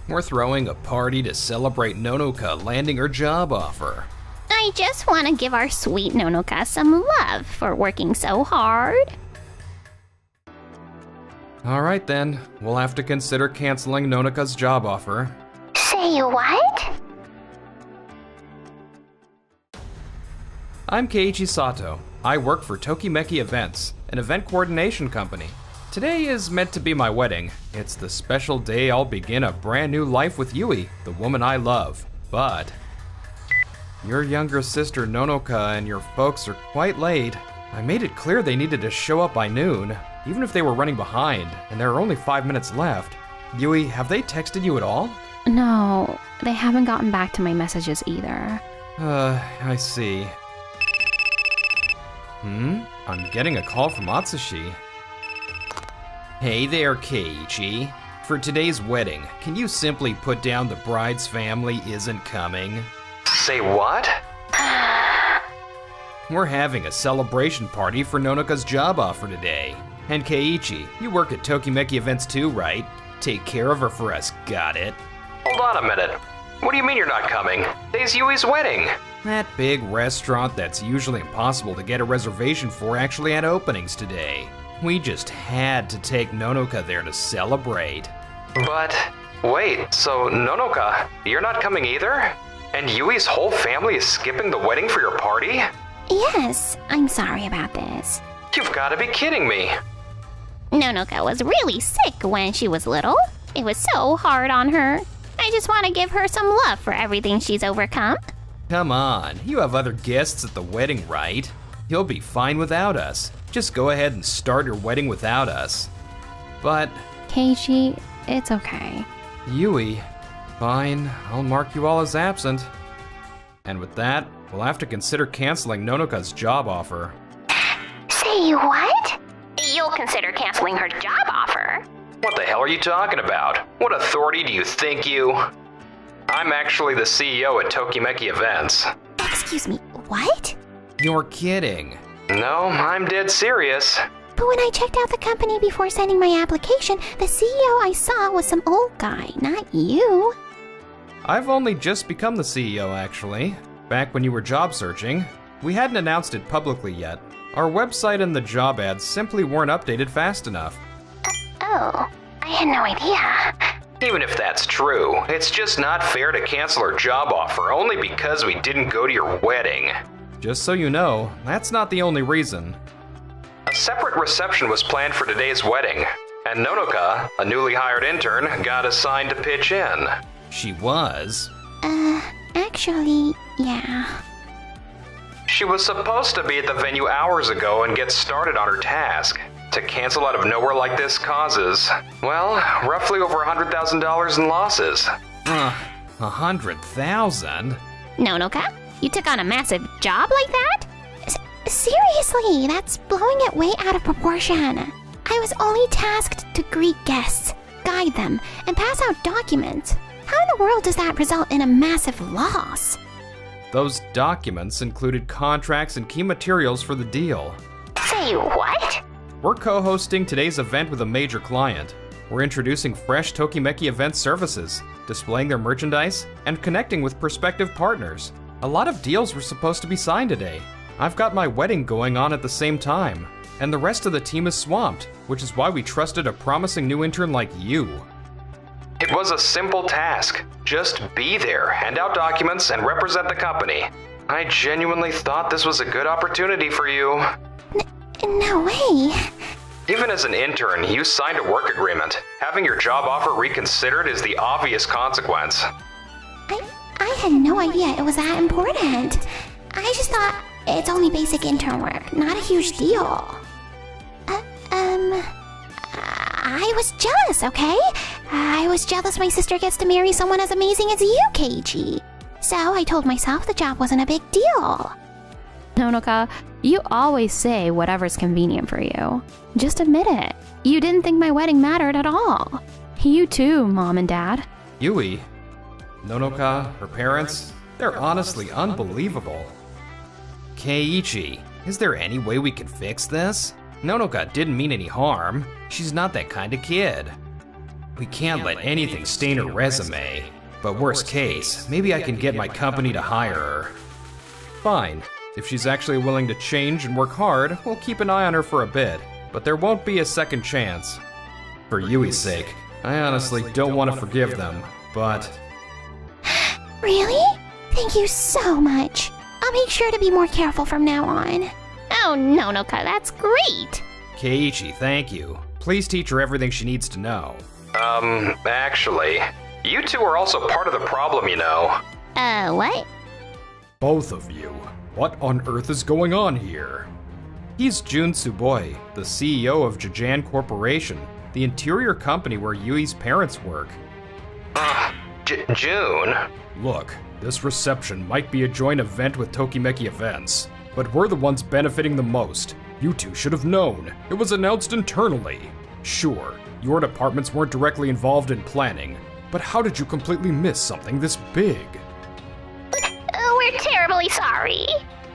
We're throwing a party to celebrate Nonoka landing her job offer. I just want to give our sweet Nonoka some love for working so hard. Alright then, we'll have to consider canceling Nonoka's job offer. Say what? I'm Keiichi Sato. I work for Tokimeki Events, an event coordination company. Today is meant to be my wedding. It's the special day I'll begin a brand new life with Yui, the woman I love. But your younger sister Nonoka and your folks are quite late. I made it clear they needed to show up by noon, even if they were running behind, and there are only 5 minutes left. Yui, have they texted you at all? No, they haven't gotten back to my messages either. I see. I'm getting a call from Atsushi. Hey there, Keiichi. For today's wedding, can you simply put down the bride's family isn't coming? Say what? We're having a celebration party for Nonoka's job offer today. And Keiichi, you work at Tokimeki Events too, right? Take care of her for us, got it? Hold on a minute. What do you mean you're not coming? Today's Yui's wedding. That big restaurant that's usually impossible to get a reservation for actually had openings today. We just had to take Nonoka there to celebrate. But wait, so Nonoka, you're not coming either? And Yui's whole family is skipping the wedding for your party? Yes, I'm sorry about this. You've got to be kidding me. Nonoka was really sick when she was little. It was so hard on her. I just want to give her some love for everything she's overcome. Come on, you have other guests at the wedding, right? You'll be fine without us. Just go ahead and start your wedding without us. But Keiichi, it's okay. Yui, fine, I'll mark you all as absent. And with that, we'll have to consider canceling Nonoka's job offer. Say what? You'll consider canceling her job offer? What the hell are you talking about? What authority do you think you... I'm actually the CEO at Tokimeki Events. Excuse me, what? You're kidding. No, I'm dead serious. But when I checked out the company before sending my application, the CEO I saw was some old guy, not you. I've only just become the CEO, actually. Back when you were job searching. We hadn't announced it publicly yet. Our website and the job ads simply weren't updated fast enough. Oh, I had no idea. Even if that's true, it's just not fair to cancel our job offer only because we didn't go to your wedding. Just so you know, that's not the only reason. A separate reception was planned for today's wedding, and Nonoka, a newly hired intern, got assigned to pitch in. She was? Actually, yeah. She was supposed to be at the venue hours ago and get started on her task. To cancel out of nowhere like this causes, well, roughly over $100,000 in losses. 100,000? Nonoka, you took on a massive job like that? Seriously, that's blowing it way out of proportion. I was only tasked to greet guests, guide them, and pass out documents. How in the world does that result in a massive loss? Those documents included contracts and key materials for the deal. Say what? We're co-hosting today's event with a major client. We're introducing fresh Tokimeki Event services, displaying their merchandise, and connecting with prospective partners. A lot of deals were supposed to be signed today. I've got my wedding going on at the same time, and the rest of the team is swamped, which is why we trusted a promising new intern like you. It was a simple task. Just be there, hand out documents, and represent the company. I genuinely thought this was a good opportunity for you. No way. Even as an intern, you signed a work agreement. Having your job offer reconsidered is the obvious consequence. I had no idea it was that important. I just thought it's only basic intern work, not a huge deal. I was jealous, okay? I was jealous my sister gets to marry someone as amazing as you, Keiichi. So I told myself the job wasn't a big deal. Nonoka, you always say whatever's convenient for you. Just admit it. You didn't think my wedding mattered at all. You too, Mom and Dad. Yui, Nonoka, her parents, they're honestly unbelievable. Keiichi, is there any way we can fix this? Nonoka didn't mean any harm. She's not that kind of kid. We can't let anything stain her resume. But worst case, maybe I can get my company to hire her. Fine. If she's actually willing to change and work hard, we'll keep an eye on her for a bit. But there won't be a second chance. For Yui's sake, I honestly don't want to forgive them, but... Really? Thank you so much. I'll make sure to be more careful from now on. Oh, Nonoka, that's great! Keiichi, thank you. Please teach her everything she needs to know. Actually, you two are also part of the problem, you know. What? Both of you. What on earth is going on here? He's Jun Tsuboi, the CEO of Jajan Corporation, the interior company where Yui's parents work. June? Look, this reception might be a joint event with Tokimeki Events, but we're the ones benefiting the most. You two should have known. It was announced internally. Sure, your departments weren't directly involved in planning, but how did you completely miss something this big? We're terribly sorry.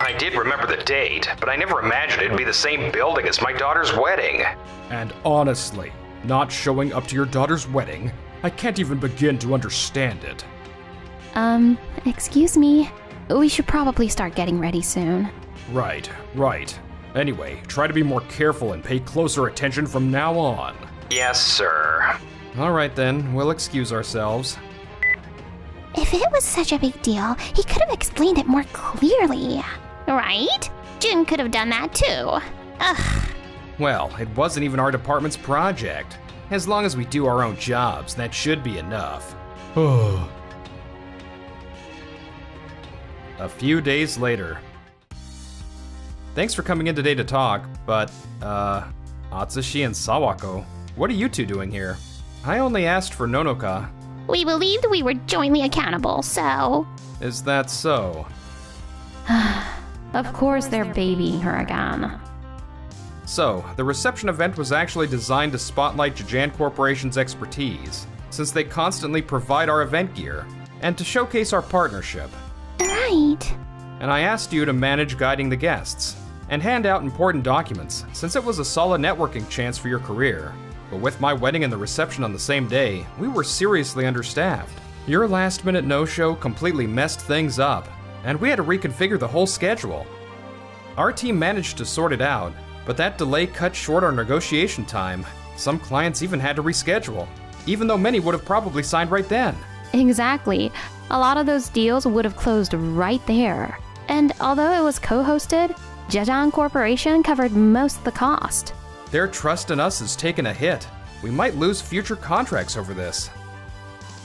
I did remember the date, but I never imagined it'd be the same building as my daughter's wedding. And honestly, not showing up to your daughter's wedding, I can't even begin to understand it. Excuse me. We should probably start getting ready soon. Right. Anyway, try to be more careful and pay closer attention from now on. Yes, sir. All right then, we'll excuse ourselves. If it was such a big deal, he could have explained it more clearly. Right? Jun could have done that too. Ugh. Well, it wasn't even our department's project. As long as we do our own jobs, that should be enough. A few days later. Thanks for coming in today to talk, but, Atsushi and Sawako, what are you two doing here? I only asked for Nonoka. We believed we were jointly accountable, so... Is that so? Of course they're babying her again. So, the reception event was actually designed to spotlight Jajan Corporation's expertise, since they constantly provide our event gear, and to showcase our partnership. Right. And I asked you to manage guiding the guests, and hand out important documents, since it was a solid networking chance for your career. But with my wedding and the reception on the same day, we were seriously understaffed. Your last-minute no-show completely messed things up, and we had to reconfigure the whole schedule. Our team managed to sort it out, but that delay cut short our negotiation time. Some clients even had to reschedule, even though many would have probably signed right then. Exactly. A lot of those deals would have closed right there. And although it was co-hosted, Jajan Corporation covered most of the cost. Their trust in us has taken a hit. We might lose future contracts over this.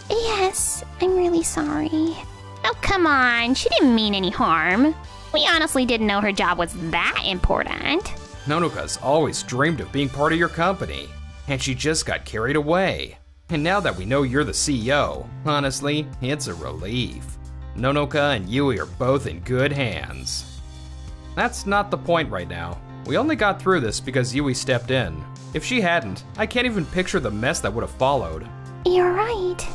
Yes, I'm really sorry. Oh, come on. She didn't mean any harm. We honestly didn't know her job was that important. Nonoka's always dreamed of being part of your company, and she just got carried away. And now that we know you're the CEO, honestly, it's a relief. Nonoka and Yui are both in good hands. That's not the point right now. We only got through this because Yui stepped in. If she hadn't, I can't even picture the mess that would have followed. You're right.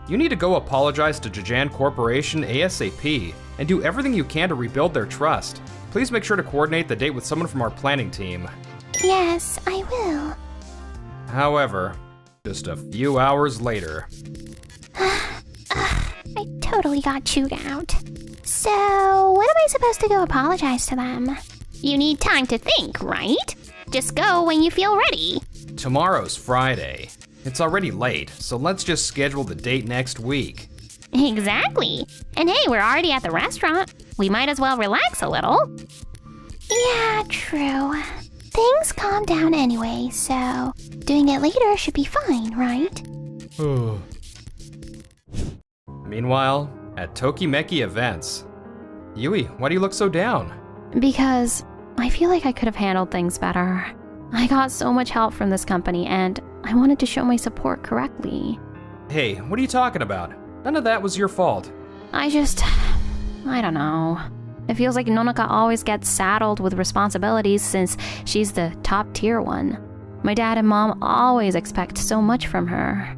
You need to go apologize to Jajan Corporation ASAP and do everything you can to rebuild their trust. Please make sure to coordinate the date with someone from our planning team. Yes, I will. However, just a few hours later. I totally got chewed out. So, when am I supposed to go apologize to them? You need time to think, right? Just go when you feel ready. Tomorrow's Friday. It's already late, so let's just schedule the date next week. Exactly. And hey, we're already at the restaurant. We might as well relax a little. Yeah, true. Things calm down anyway, so doing it later should be fine, right? Meanwhile, at Tokimeki Events. Yui, why do you look so down? Because I feel like I could have handled things better. I got so much help from this company and I wanted to show my support correctly. Hey, what are you talking about? None of that was your fault. I don't know. It feels like Nonoka always gets saddled with responsibilities since she's the top tier one. My dad and mom always expect so much from her.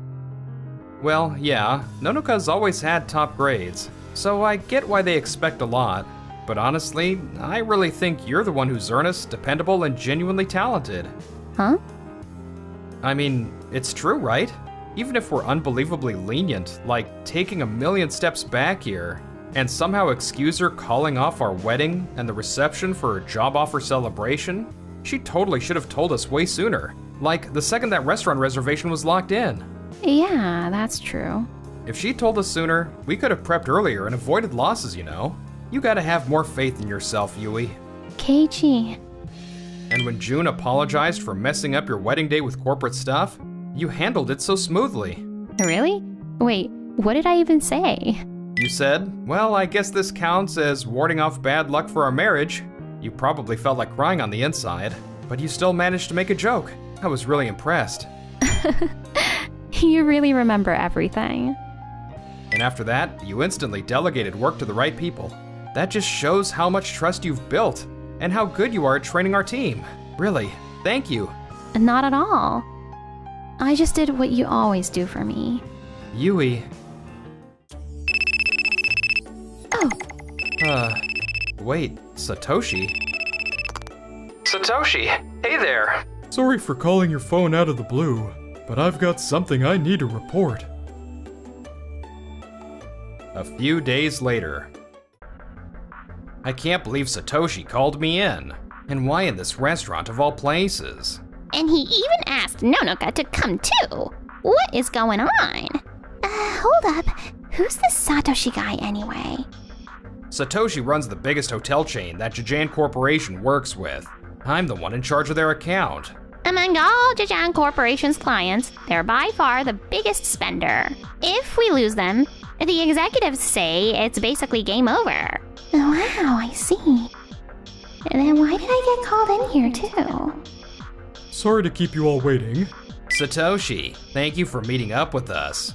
Well, yeah, Nonoka's always had top grades, so I get why they expect a lot. But honestly, I really think you're the one who's earnest, dependable, and genuinely talented. Huh? I mean, it's true, right? Even if we're unbelievably lenient, like taking a million steps back here, and somehow excuse her calling off our wedding and the reception for her job offer celebration, she totally should have told us way sooner. Like the second that restaurant reservation was locked in. Yeah, that's true. If she told us sooner, we could have prepped earlier and avoided losses, you know? You gotta have more faith in yourself, Yui. Keiichi. And when June apologized for messing up your wedding day with corporate stuff, you handled it so smoothly. Really? Wait, what did I even say? You said, well, I guess this counts as warding off bad luck for our marriage. You probably felt like crying on the inside, but you still managed to make a joke. I was really impressed. You really remember everything. And after that, you instantly delegated work to the right people. That just shows how much trust you've built and how good you are at training our team. Really, thank you. Not at all. I just did what you always do for me. Yui. Oh. Wait, Satoshi? Satoshi, hey there. Sorry for calling your phone out of the blue, but I've got something I need to report. A few days later. I can't believe Satoshi called me in. And why in this restaurant of all places? And he even asked Nonoka to come too. What is going on? Hold up. Who's this Satoshi guy anyway? Satoshi runs the biggest hotel chain that Jajan Corporation works with. I'm the one in charge of their account. Among all Jajan Corporation's clients, they're by far the biggest spender. If we lose them, the executives say it's basically game over. Wow, I see. And then why did I get called in here too? Sorry to keep you all waiting. Satoshi, thank you for meeting up with us.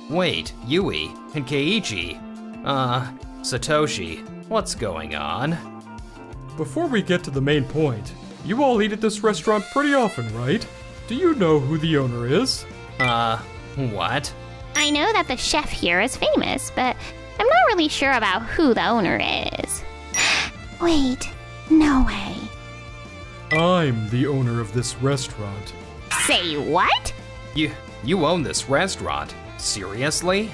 Wait, Yui and Keiichi. Satoshi, what's going on? Before we get to the main point, you all eat at this restaurant pretty often, right? Do you know who the owner is? What? I know that the chef here is famous, but I'm not really sure about who the owner is. Wait, no way. I'm the owner of this restaurant. Say what? You own this restaurant? Seriously?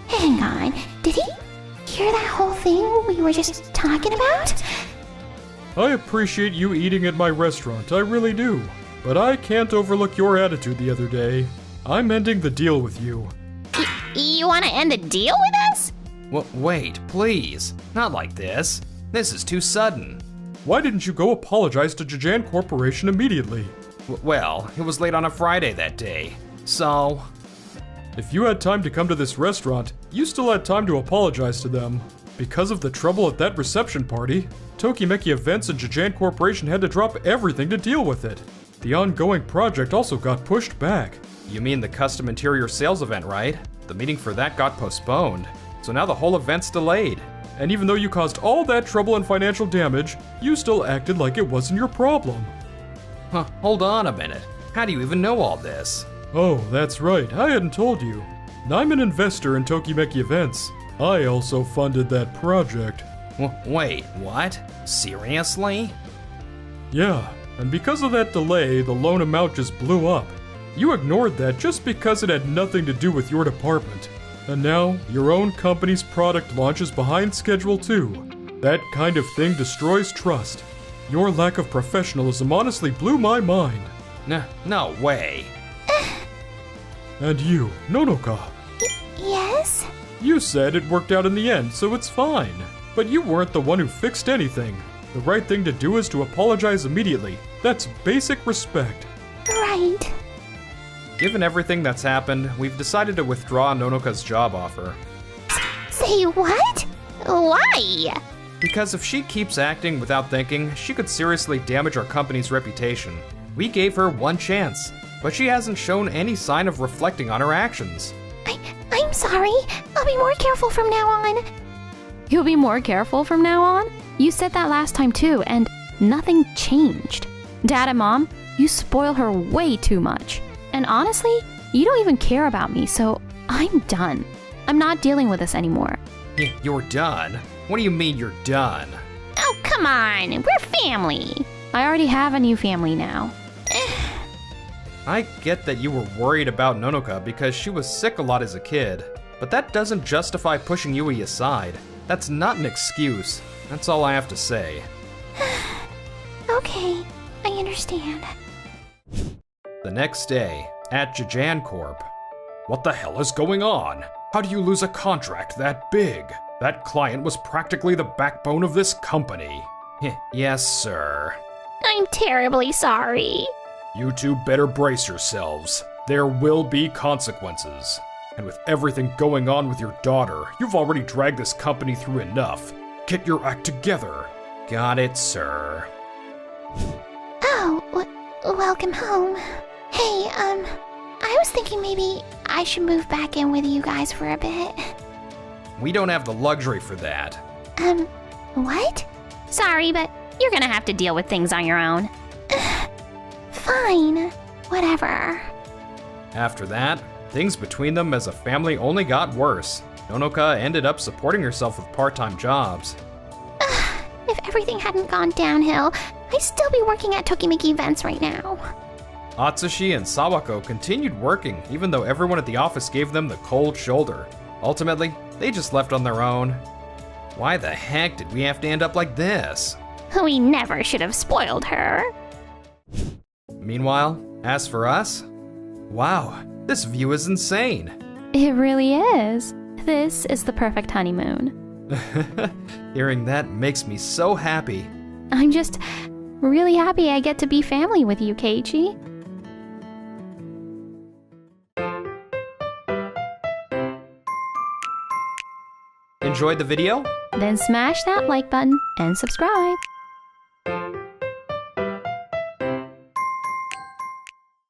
Hang on, did he hear that whole thing we were just talking about? I appreciate you eating at my restaurant, I really do. But I can't overlook your attitude the other day. I'm ending the deal with you. You want to end the deal with us? Wait, please. Not like this. This is too sudden. Why didn't you go apologize to Jajan Corporation immediately? Well, it was late on a Friday that day. So... If you had time to come to this restaurant, you still had time to apologize to them. Because of the trouble at that reception party, Tokimeki Events and Jajan Corporation had to drop everything to deal with it. The ongoing project also got pushed back. You mean the custom interior sales event, right? The meeting for that got postponed. So now the whole event's delayed. And even though you caused all that trouble and financial damage, you still acted like it wasn't your problem. Huh, hold on a minute. How do you even know all this? Oh, that's right, I hadn't told you. I'm an investor in Tokimeki Events. I also funded that project. Wait, what? Seriously? Yeah, and because of that delay, the loan amount just blew up. You ignored that just because it had nothing to do with your department. And now, your own company's product launch is behind schedule too. That kind of thing destroys trust. Your lack of professionalism honestly blew my mind. No way. And you, Nonoka. Yes? You said it worked out in the end, so it's fine. But you weren't the one who fixed anything. The right thing to do is to apologize immediately. That's basic respect. Right. Given everything that's happened, we've decided to withdraw Nonoka's job offer. Say what? Why? Because if she keeps acting without thinking, she could seriously damage our company's reputation. We gave her one chance, but she hasn't shown any sign of reflecting on her actions. I'm sorry. I'll be more careful from now on. You'll be more careful from now on? You said that last time too, and nothing changed. Dad and Mom, you spoil her way too much. And honestly, you don't even care about me, so I'm done. I'm not dealing with this anymore. You're done? What do you mean you're done? Oh, come on. We're family. I already have a new family now. I get that you were worried about Nonoka because she was sick a lot as a kid, but that doesn't justify pushing Yui aside. That's not an excuse. That's all I have to say. Okay, I understand. The next day, at Jajan Corp. What the hell is going on? How do you lose a contract that big? That client was practically the backbone of this company. Yes, sir. I'm terribly sorry. You two better brace yourselves. There will be consequences. And with everything going on with your daughter, you've already dragged this company through enough. Get your act together. Got it, sir. Oh, welcome home. Hey, I was thinking maybe I should move back in with you guys for a bit. We don't have the luxury for that. What? Sorry, but you're gonna have to deal with things on your own. Fine. Whatever. After that, things between them as a family only got worse. Nonoka ended up supporting herself with part-time jobs. If everything hadn't gone downhill, I'd still be working at Tokimeki Events right now. Atsushi and Sawako continued working, even though everyone at the office gave them the cold shoulder. Ultimately, they just left on their own. Why the heck did we have to end up like this? We never should have spoiled her. Meanwhile, as for us, wow, this view is insane. It really is. This is the perfect honeymoon. Hearing that makes me so happy. I'm just really happy I get to be family with you, Keiichi. Enjoyed the video? Then smash that like button and subscribe.